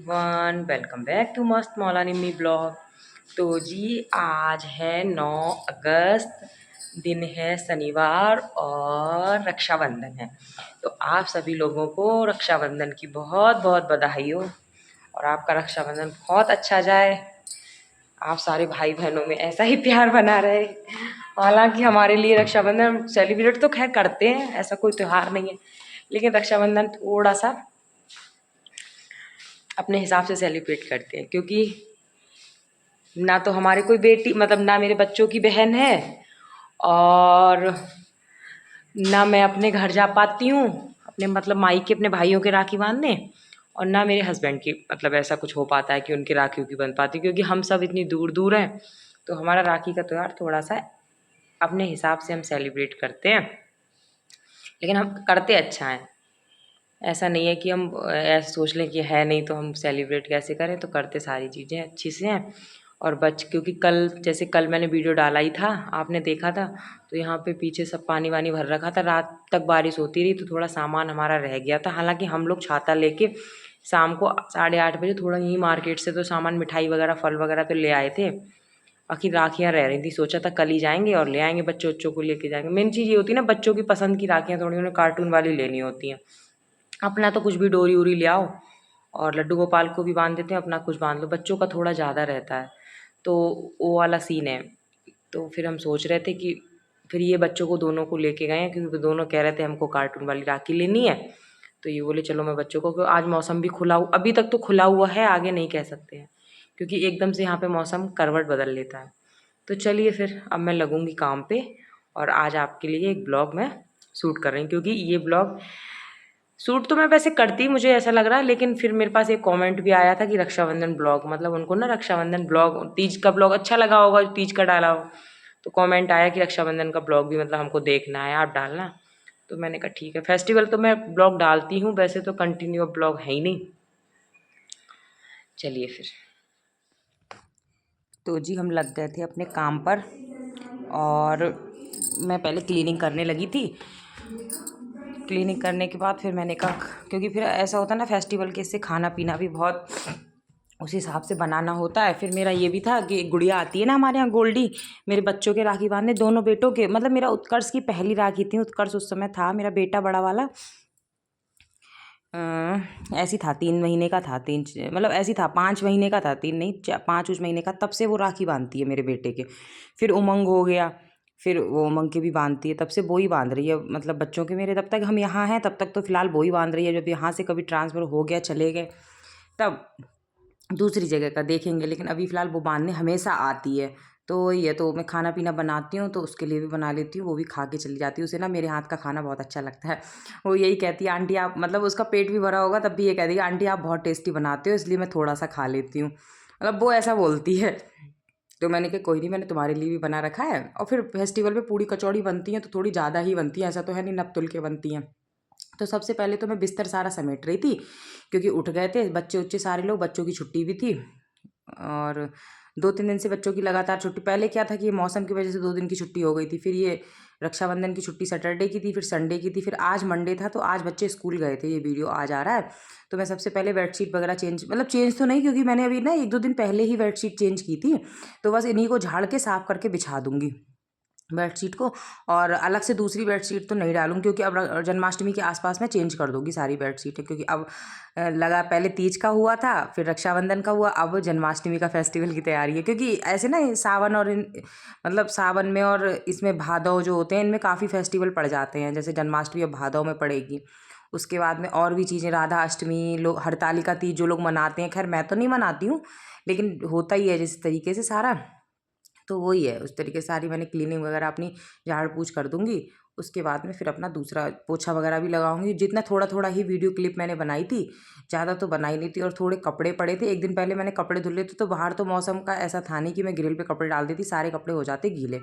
One welcome back to मस्त मौला निम्मी blog. तो जी आज है 9 अगस्त, दिन है शनिवार और रक्षाबंधन है। तो आप सभी लोगों को रक्षाबंधन की बहुत बहुत बधाई हो और आपका रक्षाबंधन बहुत अच्छा जाए। आप सारे भाई बहनों में ऐसा ही प्यार बना रहे। हालांकि हमारे लिए रक्षाबंधन सेलिब्रेट तो खैर करते हैं, ऐसा कोई त्यौहार नहीं है, लेकिन रक्षाबंधन थोड़ा सा अपने हिसाब से सेलिब्रेट करते हैं, क्योंकि ना तो हमारे कोई बेटी मतलब ना मेरे बच्चों की बहन है और ना मैं अपने घर जा पाती हूँ अपने मतलब मायके अपने भाइयों के राखी बांधने, और ना मेरे हस्बैंड की मतलब ऐसा कुछ हो पाता है कि उनकी राखियों की बन पाती, क्योंकि हम सब इतनी दूर दूर हैं। तो हमारा राखी का त्यौहार थोड़ा सा अपने हिसाब से हम सेलिब्रेट करते हैं, लेकिन हम करते अच्छा है। ऐसा नहीं है कि हम ऐसा सोच लें कि है नहीं तो हम सेलिब्रेट कैसे करें, तो करते सारी चीज़ें अच्छी से हैं। और क्योंकि कल जैसे कल मैंने वीडियो डाला ही था, आपने देखा था, तो यहाँ पे पीछे सब पानी वानी भर रखा था। रात तक बारिश होती रही तो थोड़ा सामान हमारा रह गया था। हालांकि हम लोग छाता लेके शाम को 8:30 बजे थोड़ा यहीं मार्केट से तो सामान मिठाई वगैरह फल वगैरह तो ले आए थे। आखिर राखियाँ रह रही थी, सोचा था कल ही जाएंगे और ले आएंगे, बच्चों बच्चों को लेके जाएंगे। मेन चीज़ ये होती है ना, बच्चों की पसंद की राखियाँ थोड़ी उन्हें कार्टून वाली लेनी होती हैं। अपना तो कुछ भी डोरी उरी ले आओ और लड्डू गोपाल को भी बांध देते हैं, अपना कुछ बांध लो। बच्चों का थोड़ा ज़्यादा रहता है, तो वो वाला सीन है। तो फिर हम सोच रहे थे कि फिर ये बच्चों को दोनों को लेके गए हैं, क्योंकि वो दोनों कह रहे थे हमको कार्टून वाली राखी लेनी है। तो ये बोले चलो मैं बच्चों को, क्योंकि आज मौसम भी खुला अभी तक तो खुला हुआ है, आगे नहीं कह सकते हैं, क्योंकि एकदम से यहाँ पे मौसम करवट बदल लेता है। तो चलिए फिर अब मैं लगूंगी काम पे, और आज आपके लिए एक ब्लॉग मैं शूट कर रही हूँ, क्योंकि ये ब्लॉग शूट तो मैं वैसे करती, मुझे ऐसा लग रहा है, लेकिन फिर मेरे पास एक कमेंट भी आया था कि रक्षाबंधन ब्लॉग, मतलब उनको ना रक्षाबंधन ब्लॉग तीज का ब्लॉग अच्छा लगा होगा, जो तीज का डाला हो। तो कमेंट आया कि रक्षाबंधन का ब्लॉग भी मतलब हमको देखना है, आप डालना। तो मैंने कहा ठीक है, फेस्टिवल तो मैं ब्लॉग डालती हूँ वैसे, तो कंटिन्यू ब्लॉग है ही नहीं। चलिए फिर। तो जी हम लग गए थे अपने काम पर, और मैं पहले क्लीनिंग करने लगी थी। क्लीनिंग करने के बाद फिर मैंने कहा, क्योंकि फिर ऐसा होता है ना फेस्टिवल के, इससे खाना पीना भी बहुत उस हिसाब से बनाना होता है। फिर मेरा ये भी था कि एक गुड़िया आती है ना हमारे यहाँ, गोल्डी, मेरे बच्चों के राखी बांधने, दोनों बेटों के, मतलब मेरा उत्कर्ष की पहली राखी थी। उत्कर्ष उस समय था मेरा बेटा बड़ा वाला, ऐसी था 3 महीने का था, मतलब ऐसी था 5 महीने का था, 3 नहीं 5 उस महीने का, तब से वो राखी बांधती है मेरे बेटे के। फिर उमंग हो गया, फिर वो उमंग के भी बांधती है, तब से वो ही बांध रही है, मतलब बच्चों के मेरे, तब तक हम यहाँ हैं तब तक तो फिलहाल वो ही बांध रही है। जब यहाँ से कभी ट्रांसफ़र हो गया, चले गए, तब दूसरी जगह का देखेंगे, लेकिन अभी फ़िलहाल वो बांधने हमेशा आती है। तो वही है, तो मैं खाना पीना बनाती हूँ तो उसके लिए भी बना लेती हूँ, वो भी खा के चली जाती है। उसे ना मेरे हाथ का खाना बहुत अच्छा लगता है। वो यही कहती है आंटी आप, मतलब उसका पेट भी भरा होगा तब भी ये कहती है आंटी आप बहुत टेस्टी बनाते हो, इसलिए मैं थोड़ा सा खा लेती हूँ, मतलब वो ऐसा बोलती है। तो मैंने कहा कोई नहीं, मैंने तुम्हारे लिए भी बना रखा है। और फिर फेस्टिवल पे पूड़ी कचौड़ी बनती हैं तो थोड़ी ज़्यादा ही बनती हैं, ऐसा तो है नहीं नप तुल के बनती हैं। तो सबसे पहले तो मैं बिस्तर सारा समेट रही थी, क्योंकि उठ गए थे बच्चे उच्चे सारे लोग, बच्चों की छुट्टी भी थी। और 2-3 दिन से बच्चों की लगातार छुट्टी, पहले क्या था कि ये मौसम की वजह से 2 दिन की छुट्टी हो गई थी, फिर ये रक्षाबंधन की छुट्टी सैटरडे की थी, फिर संडे की थी, फिर आज मंडे था, तो आज बच्चे स्कूल गए थे, ये वीडियो आज आ रहा है। तो मैं सबसे पहले बेडशीट वगैरह चेंज, मतलब चेंज तो नहीं, क्योंकि मैंने अभी ना 1-2 दिन पहले ही बेडशीट चेंज की थी, तो बस इन्हीं को झाड़ के साफ़ करके बिछा दूँगी बेडशीट को। और अलग से दूसरी बेडशीट तो नहीं डालूंगी, क्योंकि अब जन्माष्टमी के आसपास मैं चेंज कर दूंगी सारी बेडशीटें, क्योंकि अब लगा पहले तीज का हुआ था, फिर रक्षाबंधन का हुआ, अब जन्माष्टमी का फेस्टिवल की तैयारी है। क्योंकि ऐसे ना सावन और मतलब सावन में और इसमें भादव जो होते हैं, इनमें काफ़ी फेस्टिवल पड़ जाते हैं, जैसे जन्माष्टमी अब भादव में पड़ेगी। उसके बाद में और भी चीज़ें, राधा अष्टमी, लोग हरतालिका तीज जो लोग मनाते हैं, खैर मैं तो नहीं मनाती हूँ, लेकिन होता ही है जिस तरीके से सारा। तो वही है, उस तरीके से सारी मैंने क्लीनिंग वगैरह अपनी झाड़ पूछ कर दूंगी। उसके बाद में फिर अपना दूसरा पोछा वगैरह भी लगाऊंगी। जितना थोड़ा थोड़ा ही वीडियो क्लिप मैंने बनाई थी, ज़्यादा तो बनाई नहीं थी। और थोड़े कपड़े पड़े थे, एक दिन पहले मैंने कपड़े धुले थे, तो बाहर तो मौसम का ऐसा था नहीं कि मैं ग्रिल पे कपड़े डाल देती सारे कपड़े हो जाते गीले,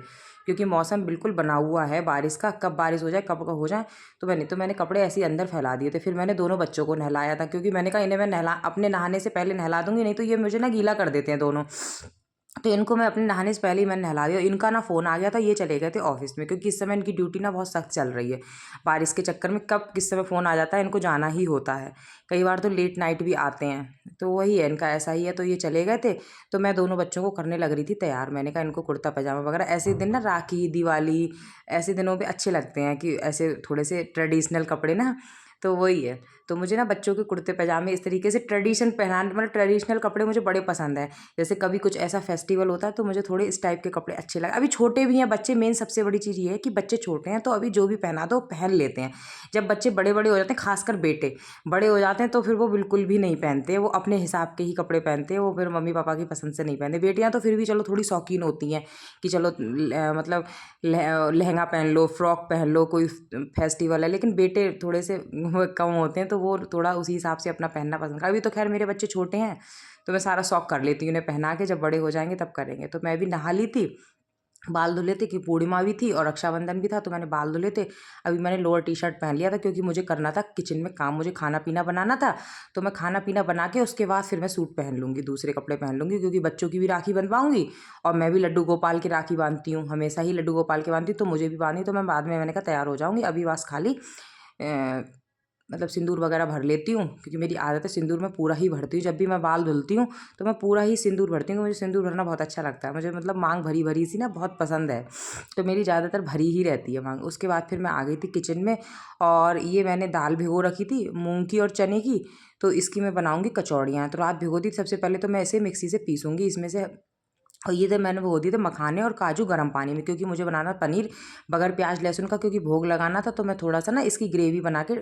क्योंकि मौसम बिल्कुल बना हुआ है बारिश का, कब बारिश हो जाए कब का हो जाए। तो मैंने कपड़े ऐसे ही अंदर फैला दिए थे। फिर मैंने दोनों बच्चों को नहलाया था, क्योंकि मैंने कहा इन्हें मैं अपने नहाने से पहले नहला दूंगी, नहीं तो ये मुझे ना गीला कर देते हैं दोनों। तो इनको मैं अपने नहाने से पहले ही मैंने नहला दिया। इनका ना फ़ोन आ गया था, ये चले गए थे ऑफिस में, क्योंकि इस समय इनकी ड्यूटी ना बहुत सख्त चल रही है। बारिश के चक्कर में कब किस समय फ़ोन आ जाता है, इनको जाना ही होता है। कई बार तो लेट नाइट भी आते हैं, तो वही है, इनका ऐसा ही है। तो ये चले गए थे, तो मैं दोनों बच्चों को करने लग रही थी तैयार। मैंने कहा इनको कुर्ता पजामा वगैरह, ऐसे दिन ना राखी, दिवाली, ऐसे दिनों पे अच्छे लगते हैं कि ऐसे थोड़े से ट्रेडिशनल कपड़े ना, तो वही है। तो मुझे ना बच्चों के कुर्ते पजामे इस तरीके से ट्रेडिशन पहनाने, मतलब ट्रेडिशनल कपड़े मुझे बड़े पसंद है। जैसे कभी कुछ ऐसा फेस्टिवल होता है तो मुझे थोड़े इस टाइप के कपड़े अच्छे लगे। अभी छोटे भी हैं बच्चे, मेन सबसे बड़ी चीज़ ये है कि बच्चे छोटे हैं, तो अभी जो भी पहना दो पहन लेते हैं। जब बच्चे बड़े बड़े हो जाते हैं, खासकर बेटे बड़े हो जाते हैं, तो फिर वो बिल्कुल भी नहीं पहनते, वो अपने हिसाब के ही कपड़े पहनते हैं, वो फिर मम्मी पापा की पसंद से नहीं पहनते। बेटियाँ तो फिर भी चलो थोड़ी शौकीन होती हैं कि चलो मतलब लहंगा पहन लो, फ्रॉक पहन लो, कोई फेस्टिवल है। लेकिन बेटे थोड़े से कम होते हैं, तो वो थोड़ा उसी हिसाब से अपना पहनना पसंद कर। अभी तो खैर मेरे बच्चे छोटे हैं, तो मैं सारा शौक कर लेती हूँ उन्हें पहना के, जब बड़े हो जाएंगे तब करेंगे। तो मैं भी नहा ली थी, बाल धुले थे, कि पूर्णिमा भी थी और रक्षाबंधन भी था, तो मैंने बाल धुले थे। अभी मैंने लोअर टी शर्ट पहन लिया था, क्योंकि मुझे करना था किचन में काम, मुझे खाना पीना बनाना था। तो मैं खाना पीना बना के उसके बाद फिर मैं सूट पहन लूँगी, दूसरे कपड़े पहन लूँगी, क्योंकि बच्चों की भी राखी बंधवाऊँगी और मैं भी लड्डू गोपाल की राखी बांधती हूँ, हमेशा ही लड्डू गोपाल की बांधती हूँ, तो मुझे भी बांधनी। तो मैं बाद में, मैंने कहा तैयार हो जाऊँगी, अभी बस खाली मतलब सिंदूर वगैरह भर लेती हूँ, क्योंकि मेरी आदत है सिंदूर मैं पूरा ही भरती हूँ। जब भी मैं बाल धुलती हूँ तो मैं पूरा ही सिंदूर भरती हूँ, मुझे सिंदूर भरना बहुत अच्छा लगता है। मुझे मतलब मांग भरी भरी सी ना बहुत पसंद है, तो मेरी ज़्यादातर भरी ही रहती है मांग। उसके बाद फिर मैं आ गई थी किचन में, और ये मैंने दाल भिगो रखी थी मूँग की और चने की, तो इसकी मैं बनाऊँगी कचौड़ियाँ। तो रात भिगो दी, सबसे पहले तो मैं इसे मिक्सी से पीसूँगी, इसमें से। और ये तो मैंने भिगो दिए थे मखाने और काजू गर्म पानी में, क्योंकि मुझे बनाना पनीर बगैर प्याज लहसुन का, क्योंकि भोग लगाना था। तो मैं थोड़ा सा ना इसकी ग्रेवी बना के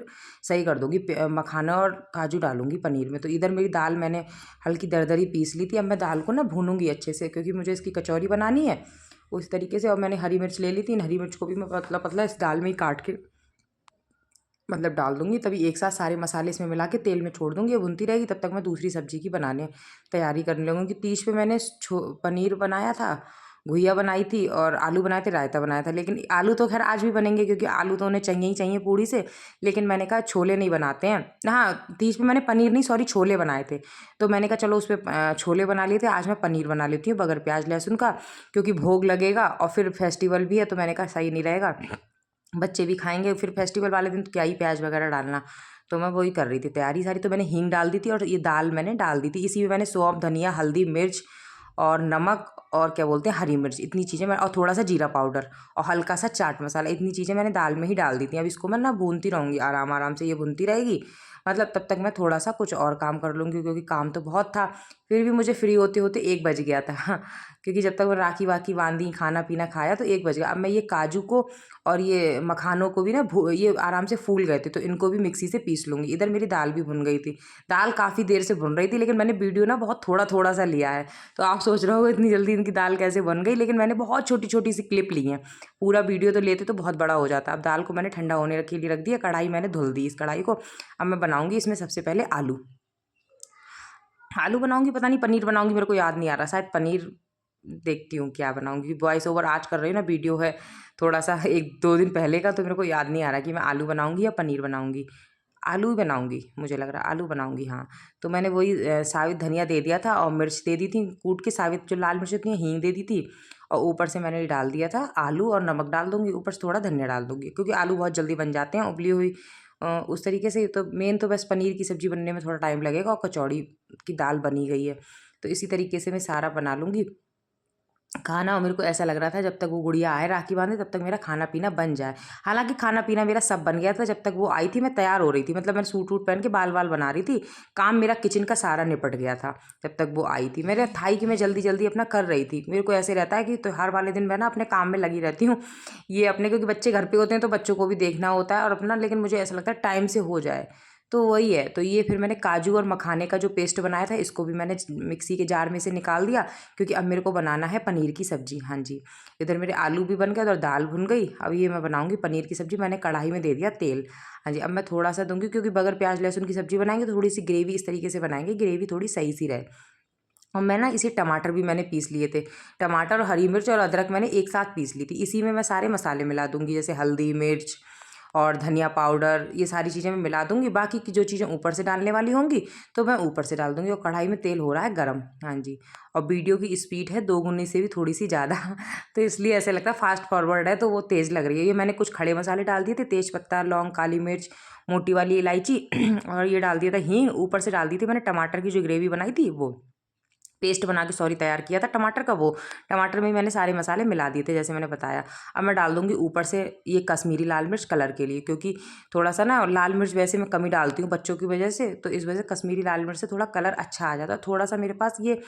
सही कर दूँगी, मखाना और काजू डालूँगी पनीर में। तो इधर मेरी दाल मैंने हल्की दरदरी पीस ली थी। अब मैं दाल को ना भूनूँगी अच्छे से, क्योंकि मुझे इसकी कचौरी बनानी है उस तरीके से। और मैंने हरी मिर्च ले ली थी, हरी मिर्च को भी मैं पतला पतला इस दाल में ही काट के मतलब डाल दूँगी। तभी एक साथ सारे मसाले इसमें मिला के तेल में छोड़ दूँगी, ये भुनती रहेगी। तब तक मैं दूसरी सब्ज़ी की बनाने तैयारी करने लगूँगी। तीज पे मैंने पनीर बनाया था, घुइया बनाई थी और आलू बनाए थे, रायता बनाया था। लेकिन आलू तो खैर आज भी बनेंगे, क्योंकि आलू तो उन्हें चाहिए ही चाहिए पूड़ी से। लेकिन मैंने कहा छोले नहीं बनाते हैं। हाँ, तीज पे मैंने पनीर नहीं, सॉरी, छोले बनाए थे। तो मैंने कहा चलो उस पर छोले बना लिए थे, आज मैं पनीर बना लेती हूँ बगैर प्याज लहसुन का, क्योंकि भोग लगेगा और फिर फेस्टिवल भी है। तो मैंने कहा सही नहीं रहेगा, बच्चे भी खाएंगे, फिर फेस्टिवल वाले दिन तो क्या ही प्याज वगैरह डालना। तो मैं वही कर रही थी तैयारी सारी। तो मैंने हींग डाल दी थी और ये दाल मैंने डाल दी थी। इसी में मैंने सौंफ, धनिया, हल्दी, मिर्च और नमक और क्या बोलते हैं हरी मिर्च, इतनी चीज़ें मैं, और थोड़ा सा जीरा पाउडर और हल्का सा चाट मसाला, इतनी चीज़ें मैंने दाल में ही डाल दी थी। अब इसको मैं ना भूनती रहूँगी, आराम आराम से ये भूनती रहेगी। मतलब तब तक मैं थोड़ा सा कुछ और काम कर लूँगी, क्योंकि काम तो बहुत था। फिर भी मुझे फ्री होते होते 1 बज गया था क्योंकि जब तक मैं राखी वाखी बांधी, खाना पीना खाया, तो 1 बज गया। अब मैं ये काजू को और ये मखानों को भी ना ये आराम से फूल गए थे, तो इनको भी मिक्सी से पीस लूँगी। इधर मेरी दाल भी भुन गई थी। दाल काफ़ी देर से भुन रही थी, लेकिन मैंने वीडियो ना बहुत थोड़ा थोड़ा सा लिया है, तो आप सोच रहे हो इतनी जल्दी इनकी दाल कैसे बन गई। लेकिन मैंने बहुत छोटी छोटी सी क्लिप ली हैं, पूरा वीडियो तो लेते तो बहुत बड़ा हो जाता। अब दाल को मैंने ठंडा होने के लिए रख दिया, कढ़ाई मैंने धुल दी। इस कढ़ाई को अब मैं बनाऊँगी, इसमें सबसे पहले आलू आलू बनाऊँगी, पता नहीं पनीर बनाऊँगी, मेरे को याद नहीं आ रहा, शायद पनीर। देखती हूँ क्या बनाऊँगी, वॉइस ओवर आज कर रही हूँ ना, वीडियो है थोड़ा सा 1-2 दिन पहले का, तो मेरे को याद नहीं आ रहा कि मैं आलू बनाऊँगी या पनीर बनाऊँगी। आलू ही बनाऊँगी, मुझे लग रहा है आलू बनाऊँगी, हाँ। तो मैंने वही साबित धनिया दे दिया था और मिर्च दे दी थी कूट के, साबित जो लाल मिर्च होती है, हींग दे दी थी। और ऊपर से मैंने डाल दिया था आलू, और नमक डाल दूँगी, ऊपर से थोड़ा धनिया डाल दूँगी, क्योंकि आलू बहुत जल्दी बन जाते हैं उबली हुई। उस तरीके से तो मेन तो बस पनीर की सब्ज़ी बनने में थोड़ा टाइम लगेगा, और कचौड़ी की दाल बनी गई है। तो इसी तरीके से मैं सारा बना लूँगी खाना। और मेरे को ऐसा लग रहा था जब तक वो गुड़िया आए राखी बांधे, तब तक मेरा खाना पीना बन जाए। हालांकि खाना पीना मेरा सब बन गया था, जब तक वो आई थी मैं तैयार हो रही थी, मतलब मैं सूट वूट पहन के बाल वाल बना रही थी, काम मेरा किचन का सारा निपट गया था जब तक वो आई थी। मेरे थाई कि मैं जल्दी जल्दी अपना कर रही थी। मेरे को ऐसे रहता है कि त्योहार वाले दिन मैं ना अपने काम में लगी रहती हूँ, ये अपने, क्योंकि बच्चे घर पे होते हैं तो बच्चों को भी देखना होता है और अपना, लेकिन मुझे ऐसा लगता है टाइम से हो जाए, तो वही है। तो ये फिर मैंने काजू और मखाने का जो पेस्ट बनाया था, इसको भी मैंने मिक्सी के जार में से निकाल दिया, क्योंकि अब मेरे को बनाना है पनीर की सब्ज़ी। हाँ जी, इधर मेरे आलू भी बन गए और दाल भुन गई। अब ये मैं बनाऊंगी पनीर की सब्ज़ी। मैंने कढ़ाई में दे दिया तेल। हाँ जी, अब मैं थोड़ा सा दूंगी, क्योंकि बगैर प्याज लहसुन की सब्ज़ी बनाएंगे तो थोड़ी सी ग्रेवी इस तरीके से बनाएंगे, ग्रेवी थोड़ी सही सी रहे। और मैं ना इसी टमाटर भी मैंने पीस लिए थे, टमाटर और हरी मिर्च और अदरक मैंने एक साथ पीस ली थी। इसी में मैं सारे मसाले मिला दूंगी, जैसे हल्दी, मिर्च और धनिया पाउडर, ये सारी चीज़ें मैं मिला दूँगी। बाकी की जो चीज़ें ऊपर से डालने वाली होंगी तो मैं ऊपर से डाल दूँगी। और कढ़ाई में तेल हो रहा है गरम। हाँ जी। और वीडियो की स्पीड है 2 गुनी से भी थोड़ी सी ज़्यादा तो इसलिए ऐसे लगता है फास्ट फॉरवर्ड है, तो वो तेज़ लग रही है। ये मैंने कुछ खड़े मसाले डाल दिए थे, तेज पत्ता, लौंग, काली मिर्च, मोटी वाली इलायची और ये डाल दिया था हींग। ऊपर से डाल दी थी मैंने टमाटर की जो ग्रेवी बनाई थी, वो पेस्ट बना के तैयार किया था टमाटर का, वो टमाटर में ही मैंने सारे मसाले मिला दिए थे जैसे मैंने बताया। अब मैं डाल दूँगी ऊपर से ये कश्मीरी लाल मिर्च कलर के लिए, क्योंकि थोड़ा सा ना लाल मिर्च वैसे मैं कम ही डालती हूँ बच्चों की वजह से, तो इस वजह से कश्मीरी लाल मिर्च से थोड़ा कलर अच्छा आ जाता है। थोड़ा सा मेरे पास ये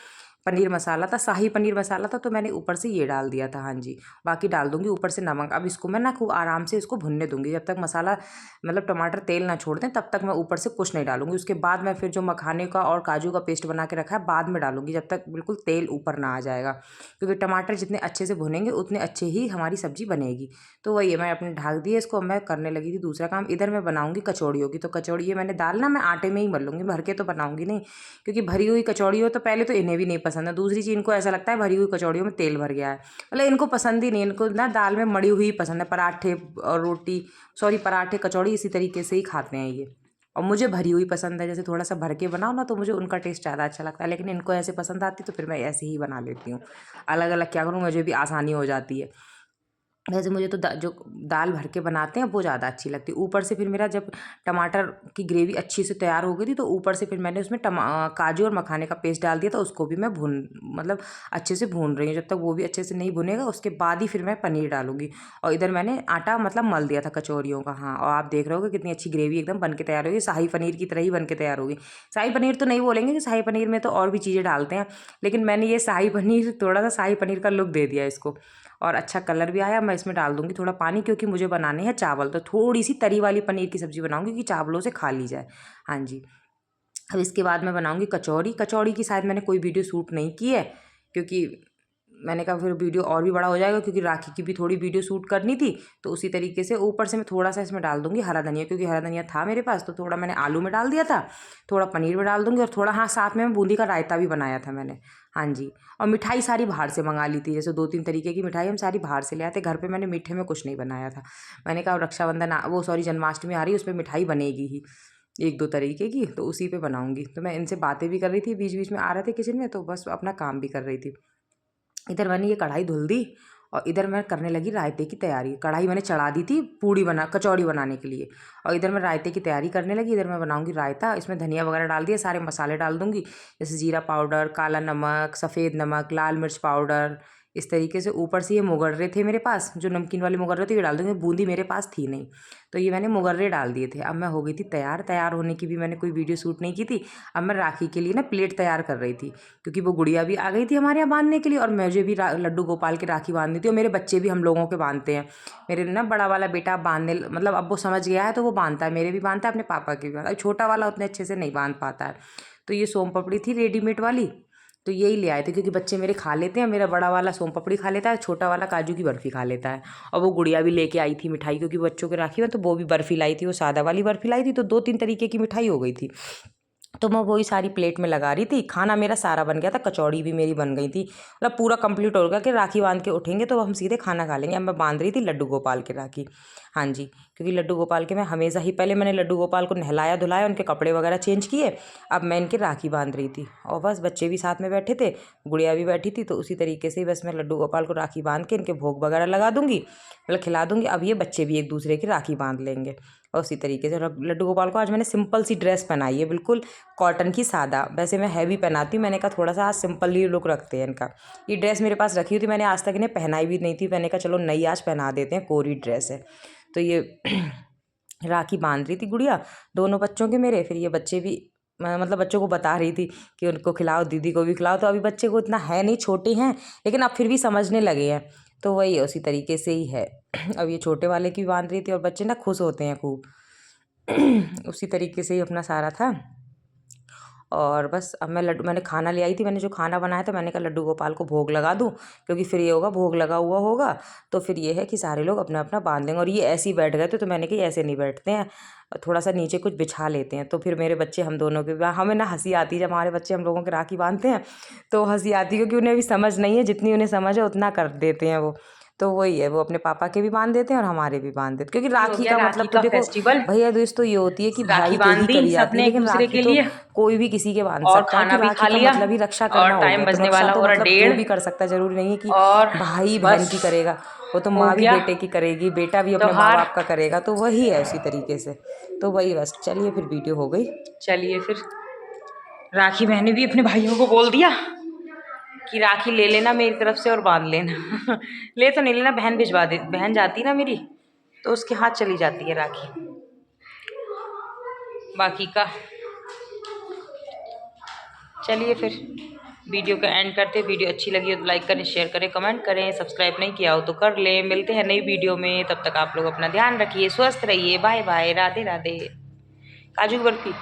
पनीर मसाला था, शाही पनीर मसाला था, तो मैंने ऊपर से ये डाल दिया था। हाँ जी। बाकी डाल दूँगी ऊपर से नमक। अब इसको मैं ना खूब आराम से इसको भुनने दूँगी जब तक मसाला मतलब टमाटर तेल ना छोड़ दें, तब तक मैं ऊपर से कुछ नहीं डालूँगी। उसके बाद मैं फिर जो मखाने का और काजू का पेस्ट बना के रखा है बाद में डालूँगी, जब तक बिल्कुल तेल ऊपर ना आ जाएगा, क्योंकि टमाटर जितने अच्छे से भुनेंगे उतने अच्छे ही हमारी सब्ज़ी बनेगी। तो वही है, मैं अपने ढक दिए इसको। मैं करने लगी थी दूसरा काम। इधर मैं बनाऊँगी कचौड़ियों की। तो कचौड़ी ये मैंने दाल ना मैं आटे में ही मल लूँगी, भर के तो बनाऊँगी नहीं, क्योंकि भरी हुई कचौड़ी हो तो पहले तो इन्हें भी नहीं पसंद है, दूसरी चीज़ इनको ऐसा लगता है भरी हुई कचौड़ियों में तेल भर गया है। मतलब इनको पसंद ही नहीं, इनको ना दाल में मड़ी हुई पसंद है। पराठे और रोटी, सॉरी पराठे कचौड़ी इसी तरीके से ही खाते हैं ये। और मुझे भरी हुई पसंद है, जैसे थोड़ा सा भर के बनाओ ना तो मुझे उनका टेस्ट ज़्यादा अच्छा लगता है, लेकिन इनको ऐसे पसंद आती तो फिर मैं ऐसे ही बना लेती हूँ। अलग अलग क्या करूँ, मुझे भी आसानी हो जाती है। वैसे मुझे तो जो दाल भर के बनाते हैं वो ज़्यादा अच्छी लगती है। ऊपर से फिर मेरा जब टमाटर की ग्रेवी अच्छी से तैयार हो गई थी, तो ऊपर से फिर मैंने उसमें काजू और मखाने का पेस्ट डाल दिया था। उसको भी मैं मतलब अच्छे से भून रही हूँ। जब तक वो भी अच्छे से नहीं भुनेगा उसके बाद ही फिर मैं पनीर डालूंगी। और इधर मैंने आटा मतलब मल दिया था कचौरियों का। हाँ, और आप देख रहे हो कितनी अच्छी ग्रेवी एकदम बन के तैयार होगी, शाही पनीर की तरह ही बन के तैयार होगी। शाही पनीर तो नहीं बोलेंगे कि शाही पनीर में तो और भी चीज़ें डालते हैं, लेकिन मैंने ये शाही पनीर थोड़ा सा शाही पनीर का लुक दे दिया इसको, और अच्छा कलर भी आया। मैं इसमें डाल दूँगी थोड़ा पानी, क्योंकि मुझे बनाने हैं चावल, तो थोड़ी सी तरी वाली पनीर की सब्ज़ी बनाऊँगी कि चावलों से खा ली जाए। हाँ जी। अब इसके बाद मैं बनाऊँगी कचौड़ी। कचौड़ी की शायद मैंने कोई वीडियो शूट नहीं की है, क्योंकि मैंने कहा फिर वीडियो और भी बड़ा हो जाएगा, क्योंकि राखी की भी थोड़ी वीडियो शूट करनी थी। तो उसी तरीके से ऊपर से मैं थोड़ा सा इसमें डाल दूँगी हरा धनिया, क्योंकि हरा धनिया था मेरे पास, तो थोड़ा मैंने आलू में डाल दिया था, थोड़ा पनीर में डाल दूँगी, और थोड़ा हाँ साथ में बूंदी का रायता भी बनाया था मैंने। हाँ जी। और मिठाई सारी बाहर से मंगा ली थी, जैसे 2-3 तरीके की मिठाई हम सारी बाहर से ले आते। घर पे मैंने मीठे में कुछ नहीं बनाया था। मैंने कहा रक्षाबंधन वो सॉरी जन्माष्टमी आ रही है, उसमें मिठाई बनेगी ही 1-2 तरीके की, तो उसी पे बनाऊँगी। तो मैं इनसे बातें भी कर रही थी, बीच-बीच में आ रहे थे किचन में, तो बस अपना काम भी कर रही थी। इधर मैंने ये कढ़ाई धुल दी, और इधर मैं करने लगी रायते की तैयारी। कढ़ाई मैंने चढ़ा दी थी कचौड़ी बनाने के लिए, और इधर मैं रायते की तैयारी करने लगी। इधर मैं बनाऊंगी रायता। इसमें धनिया वगैरह डाल दिए, सारे मसाले डाल दूंगी, जैसे जीरा पाउडर, काला नमक, सफ़ेद नमक, लाल मिर्च पाउडर। इस तरीके से ऊपर से ये मुगर्रे थे मेरे पास, जो नमकीन वाले मुगर्रे थे, ये डाल दूंगी। बूंदी मेरे पास थी नहीं, तो ये मैंने मुगर्रे डाल दिए थे। अब मैं हो गई थी तैयार। तैयार होने की भी मैंने कोई वीडियो शूट नहीं की थी। अब मैं राखी के लिए ना प्लेट तैयार कर रही थी, क्योंकि वो गुड़िया भी आ गई थी हमारे यहाँ बांधने के लिए, और मुझे भी लड्डू गोपाल के राखी बांधनी थी, और मेरे बच्चे भी हम लोगों के बांधते हैं। मेरे ना बड़ा वाला बेटा बांधने मतलब अब वो समझ गया है, तो वो बांधता है, मेरे भी बांधता है, अपने पापा के भी बांधता है। छोटा वाला उतने अच्छे से नहीं बांध पाता है। तो ये सोम पापड़ी थी रेडीमेड वाली, तो यही ले आए थे, क्योंकि बच्चे मेरे खा लेते हैं। मेरा बड़ा वाला सोम पापड़ी खा लेता है, छोटा वाला काजू की बर्फ़ी खा लेता है। और वो गुड़िया भी लेके आई थी मिठाई, क्योंकि बच्चों के राखी में तो वो भी बर्फ़ी लाई थी, वो सादा वाली बर्फ़ी लाई थी, तो 2-3 तरीके की मिठाई हो गई थी। तो मैं वही सारी प्लेट में लगा रही थी। खाना मेरा सारा बन गया था, कचौड़ी भी मेरी बन गई थी, मतलब पूरा कंप्लीट हो गया कि राखी बांध के उठेंगे तो हम सीधे खाना खा लेंगे। अब मैं बांध रही थी लड्डू गोपाल के राखी। हाँ जी, क्योंकि लड्डू गोपाल के मैं हमेशा ही, पहले मैंने लड्डू गोपाल को नहलाया धुलाया, उनके कपड़े वगैरह चेंज किए, अब मैं इनके राखी बांध रही थी। और बस बच्चे भी साथ में बैठे थे, गुड़िया भी बैठी थी, तो उसी तरीके से बस मैं लड्डू गोपाल को राखी बांध के इनके भोग वगैरह लगा दूंगी, मतलब खिला दूंगी। अब ये बच्चे भी एक दूसरे की राखी बांध लेंगे। और उसी तरीके से लड्डू गोपाल को आज मैंने सिंपल सी ड्रेस पहनाई है, बिल्कुल कॉटन की, सादा। वैसे मैं हैवी पहनाती हूँ, मैंने कहा थोड़ा सा आज सिंपल ही लुक रखते हैं इनका। ये ड्रेस मेरे पास रखी हुई थी, मैंने आज तक इन्हें पहनाई भी नहीं थी। मैंने कहा चलो नई आज पहना देते हैं, कोरी ड्रेस है। तो ये राखी बांध रही थी गुड़िया, दोनों बच्चों के मेरे। फिर ये बच्चे भी मतलब बच्चों को बता रही थी कि उनको खिलाओ, दीदी को भी खिलाओ। तो अभी बच्चे को इतना है नहीं, छोटे हैं, लेकिन अब फिर भी समझने लगे हैं। तो वही है, उसी तरीके से ही है। अब ये छोटे वाले की भी बांध रही थी, और बच्चे ना खुश होते हैं खूब। उसी तरीके से ही अपना सारा था। और बस अब मैंने खाना ले आई थी, मैंने जो खाना बनाया था, मैंने कहा लड्डू गोपाल को भोग लगा दूं, क्योंकि फिर ये होगा भोग लगा हुआ होगा, तो फिर ये है कि सारे लोग अपना अपना बांध लेंगे। और ये ऐसे ही बैठ गए थे, तो मैंने कहा ऐसे नहीं बैठते हैं, थोड़ा सा नीचे कुछ बिछा लेते हैं। तो फिर मेरे बच्चे, हम दोनों के, हमें ना हंसी आती है जब हमारे बच्चे हम लोगों के राखी बांधते हैं, तो हंसी आती है, क्योंकि उन्हें अभी समझ नहीं है, जितनी उन्हें समझ है उतना कर देते हैं वो। तो वही है, वो अपने पापा के भी बांध देते हैं और हमारे भी बांध देते, क्योंकि राखी का मतलब तो देखो फेस्टिवल, भैया दूज तो ये होती है कि राखी भाई के बांध ही दी करी जाती है, सबने एक लेकिन दूसरे राखी के तो लिए, कोई भी किसी के बांध और सकता है, कि खाना भी राखी खा का लिया, मतलब ही रक्षा और करना हो टाइम गया। तो बजने रक्षा वाला तो हो रहा मतलब जो 1:30, भी कर सकता है, जरूरी नहीं है कि और भाई बहन बस की करेगा, वो तो माँ भी हो बेटे की करेगी, बेटा भी अपने माँ गया बाप का करेगा, तो वही है उसी तरीके से। तो वही बस, चलिए फिर वीडियो हो गई। चलिए फिर, राखी मैंने भी अपने भाइयों को बोल दिया कि राखी ले लेना मेरी तरफ से और बांध लेना। ले तो नहीं लेना, बहन भिजवा दे, बहन जाती ना मेरी तो उसके हाथ चली जाती है राखी, बाकी का। चलिए फिर वीडियो का एंड करते। वीडियो अच्छी लगी हो तो लाइक करें, शेयर करें, कमेंट करें, सब्सक्राइब नहीं किया हो तो कर लें। मिलते हैं नई वीडियो में, तब तक आप लोग अपना ध्यान रखिए, स्वस्थ रहिए, बाय बाय, राधे राधे। काजू बर्फी।